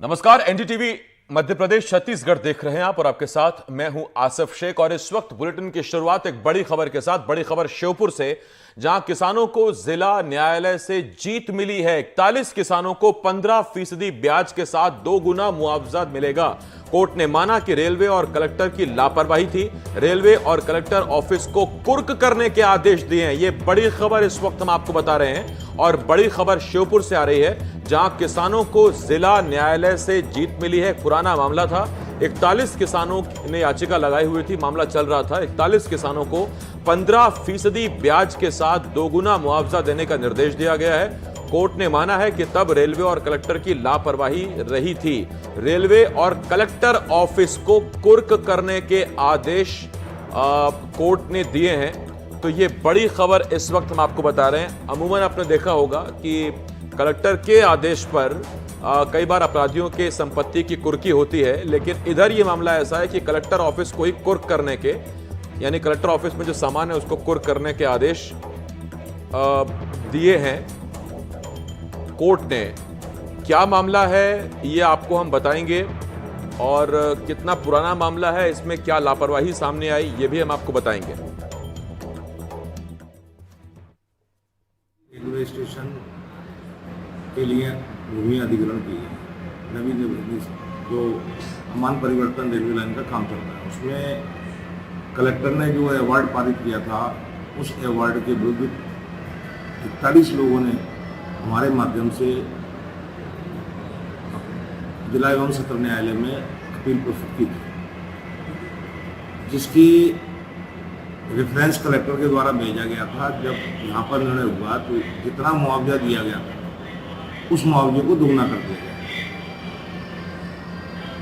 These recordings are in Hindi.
नमस्कार, एनडीटीवी मध्य प्रदेश छत्तीसगढ़ देख रहे हैं आप और आपके साथ मैं हूं आसिफ शेख। और इस वक्त बुलेटिन की शुरुआत एक बड़ी खबर के साथ। बड़ी खबर श्योपुर से, जहां किसानों को जिला न्यायालय से जीत मिली है। 41 किसानों को 15% ब्याज के साथ 2 गुना मुआवजा मिलेगा। कोर्ट ने माना कि रेलवे और कलेक्टर की लापरवाही थी। रेलवे और कलेक्टर ऑफिस को कुर्क करने के आदेश दिए हैं। यह बड़ी खबर इस वक्त हम आपको बता रहे हैं और बड़ी खबर श्योपुर से आ रही है, जहां किसानों को जिला न्यायालय से जीत मिली है। पुराना मामला था, 41 किसानों ने याचिका लगाई हुई थी, मामला चल रहा था। 41 किसानों को 15% ब्याज के साथ 2 गुना मुआवजा देने का निर्देश दिया गया है। कोर्ट ने माना है कि तब रेलवे और कलेक्टर की लापरवाही रही थी। रेलवे और कलेक्टर ऑफिस को कुर्क करने के आदेश कोर्ट ने दिए हैं। तो ये बड़ी खबर इस वक्त हम आपको बता रहे हैं। अमूमन आपने देखा होगा कि कलेक्टर के आदेश पर कई बार अपराधियों के संपत्ति की कुर्की होती है, लेकिन इधर ये मामला ऐसा है कि कलेक्टर ऑफिस को ही कुर्क करने के, यानी कलेक्टर ऑफिस में जो सामान है उसको कुर्क करने के आदेश दिए हैं कोर्ट ने। क्या मामला है ये आपको हम बताएंगे, और कितना पुराना मामला है, इसमें क्या लापरवाही सामने आई ये भी हम आपको बताएंगे। रेलवे स्टेशन के लिए भूमि अधिग्रहण की है। नवीन जो मान परिवर्तन रेलवे लाइन का काम चल रहा है, उसमें कलेक्टर ने जो अवार्ड पारित किया था, उस अवार्ड के विरुद्ध 41 लोगों ने हमारे माध्यम से जिला एवं सत्र न्यायालय में अपील प्रस्तुत की थी, जिसकी रेफरेंस कलेक्टर के द्वारा भेजा गया था। जब यहाँ पर निर्णय हुआ तो जितना मुआवजा दिया गया था उस मुआवजे को दोगुना कर दिया गया।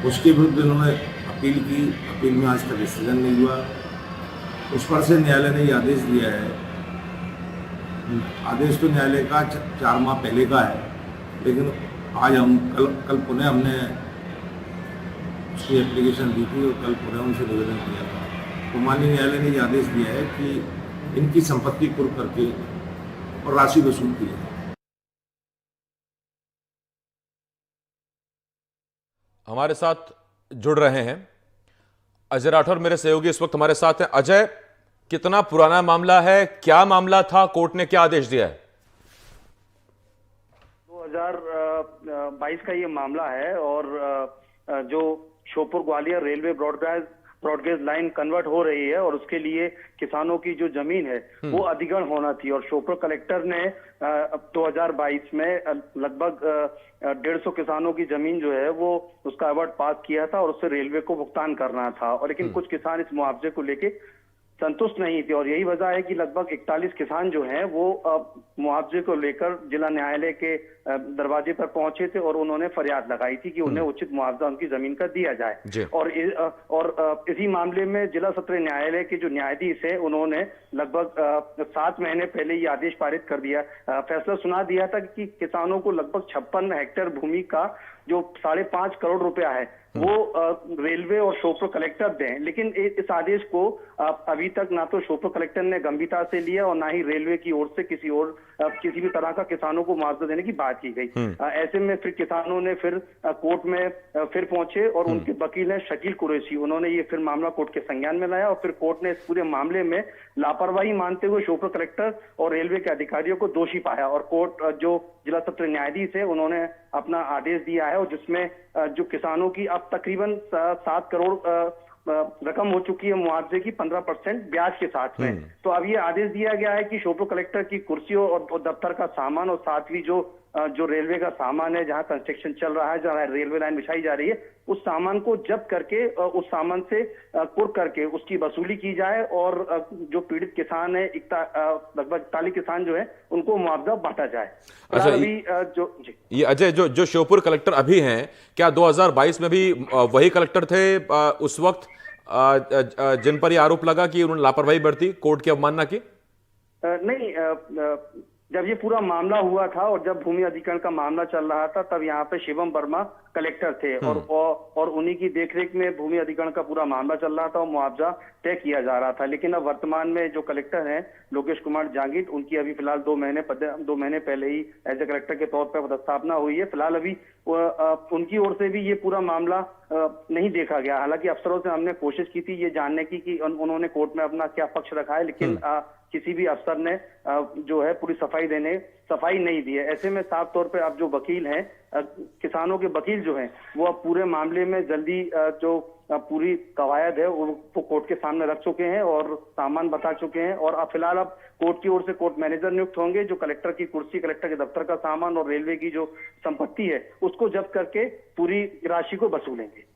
उसके विरुद्ध इन्होंने अपील की। अपील में आज तक डिसीजन नहीं हुआ। उस पर से न्यायालय ने ये आदेश दिया है। आदेश तो न्यायालय का 4 माह पहले का है, लेकिन आज हम कल पुनः हमने उसकी एप्लीकेशन दी थी और कल पुनः उनसे निवेदन किया था। तो माननीय न्यायालय ने यह आदेश दिया है कि इनकी संपत्ति कुर्क करके और राशि वसूल की है। हमारे साथ जुड़ रहे हैं अजय राठौर, मेरे सहयोगी इस वक्त हमारे साथ हैं। अजय, कितना पुराना मामला है, क्या मामला था, कोर्ट ने क्या आदेश दिया है? 2022 का ये मामला है और जो Sheopur Gwalior railway broad gauge line convert हो रही है और उसके लिए किसानों की जो जमीन है वो अधिग्रहण होना थी। और श्योपुर कलेक्टर ने 2022 में लगभग 150 किसानों की जमीन जो है वो उसका अवार्ड पास किया था और उससे रेलवे को भुगतान करना था। और लेकिन कुछ किसान इस मुआवजे को लेके संतुष्ट नहीं थे और यही वजह है कि लगभग 41 किसान जो हैं वो मुआवजे को लेकर जिला न्यायालय के दरवाजे पर पहुंचे थे और उन्होंने फरियाद लगाई थी कि उन्हें उचित मुआवजा उनकी जमीन का दिया जाए। और इसी मामले में जिला सत्र न्यायालय के जो न्यायाधीश है उन्होंने लगभग 7 महीने पहले ये आदेश पारित कर दिया, फैसला सुना दिया था कि किसानों को लगभग 56 हेक्टेयर भूमि का जो 5.5 करोड़ रुपया है वो रेलवे और श्योपुर कलेक्टर दें। लेकिन इस आदेश को अभी तक ना तो श्योपुर कलेक्टर ने गंभीरता से लिया और ना ही रेलवे की ओर से किसी भी तरह का किसानों को मुआवजा देने की बात की गई। ऐसे में फिर किसानों ने फिर कोर्ट में फिर पहुंचे और उनके वकील है शकील कुरैशी, उन्होंने ये फिर मामला कोर्ट के संज्ञान में लाया और फिर कोर्ट ने इस पूरे मामले में लापरवाही मानते हुए श्योपुर कलेक्टर और रेलवे के अधिकारियों को दोषी पाया। और कोर्ट जो जिला सत्र न्यायाधीश है उन्होंने अपना आदेश दिया है और जिसमें जो किसानों की अब तकरीबन 7 करोड़ रकम हो चुकी है मुआवजे की 15% ब्याज के साथ में। तो अब ये आदेश दिया गया है कि श्योपुर कलेक्टर की कुर्सियों और दफ्तर का सामान और साथ ही जो रेलवे का सामान है, जहां कंस्ट्रक्शन चल रहा है, जहां रेलवे लाइन बिछाई जा रही है, उस सामान को जब्त करके उस सामान से कुर्क करके उसकी वसूली की जाए और जो पीड़ित किसान है लगभग 41 किसान जो है उनको मुआवजा बांटा जाए। अच्छा, ये अजय जो श्योपुर कलेक्टर अभी हैं, क्या 2022 में भी वही कलेक्टर थे उस वक्त जिन पर ये आरोप लगा कि उन्होंने लापरवाही बरती, कोर्ट की अवमानना की? नहीं, जब ये पूरा मामला हुआ था और जब भूमि अधिग्रहण का मामला चल रहा था, तब यहाँ पे शिवम वर्मा कलेक्टर थे और उन्हीं की देखरेख में भूमि अधिग्रहण का पूरा मामला चल रहा था और मुआवजा तय किया जा रहा था। लेकिन अब वर्तमान में जो कलेक्टर हैं लोकेश कुमार जांगिड, उनकी अभी फिलहाल 2 महीने पहले ही एज ए कलेक्टर के तौर पर पदस्थापना हुई है। फिलहाल अभी उनकी ओर से भी ये पूरा मामला नहीं देखा गया। हालांकि अफसरों से हमने कोशिश की थी ये जानने की कि उन्होंने कोर्ट में अपना क्या पक्ष रखा है, लेकिन किसी भी अफसर ने जो है पूरी सफाई नहीं दी है। ऐसे में साफ तौर पे अब जो वकील हैं, किसानों के वकील जो हैं, वो अब पूरे मामले में जल्दी जो पूरी कवायद है वो कोर्ट के सामने रख चुके हैं और सामान बता चुके हैं। और अब फिलहाल अब कोर्ट की ओर से कोर्ट मैनेजर नियुक्त होंगे जो कलेक्टर की कुर्सी, कलेक्टर के दफ्तर का सामान और रेलवे की जो संपत्ति है उसको जब्त करके पूरी राशि को वसूलेंगे।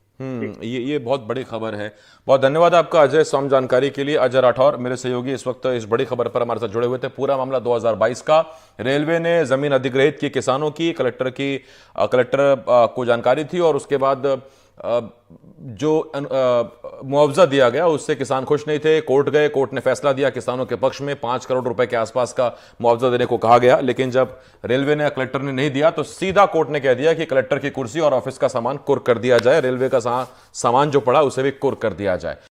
ये बहुत बड़ी खबर है। बहुत धन्यवाद आपका अजय स्वामी जानकारी के लिए। अजय राठौर मेरे सहयोगी इस वक्त इस बड़ी खबर पर हमारे साथ जुड़े हुए थे। पूरा मामला 2022 का, रेलवे ने जमीन अधिग्रहित की किसानों की, कलेक्टर को जानकारी थी और उसके बाद जो मुआवजा दिया गया उससे किसान खुश नहीं थे। कोर्ट गए, कोर्ट ने फैसला दिया किसानों के पक्ष में, 5 करोड़ रुपए के आसपास का मुआवजा देने को कहा गया। लेकिन जब रेलवे ने, कलेक्टर ने नहीं दिया तो सीधा कोर्ट ने कह दिया कि कलेक्टर की कुर्सी और ऑफिस का सामान कुर्क कर दिया जाए, रेलवे का सामान जो पड़ा उसे भी कुर्क कर दिया जाए।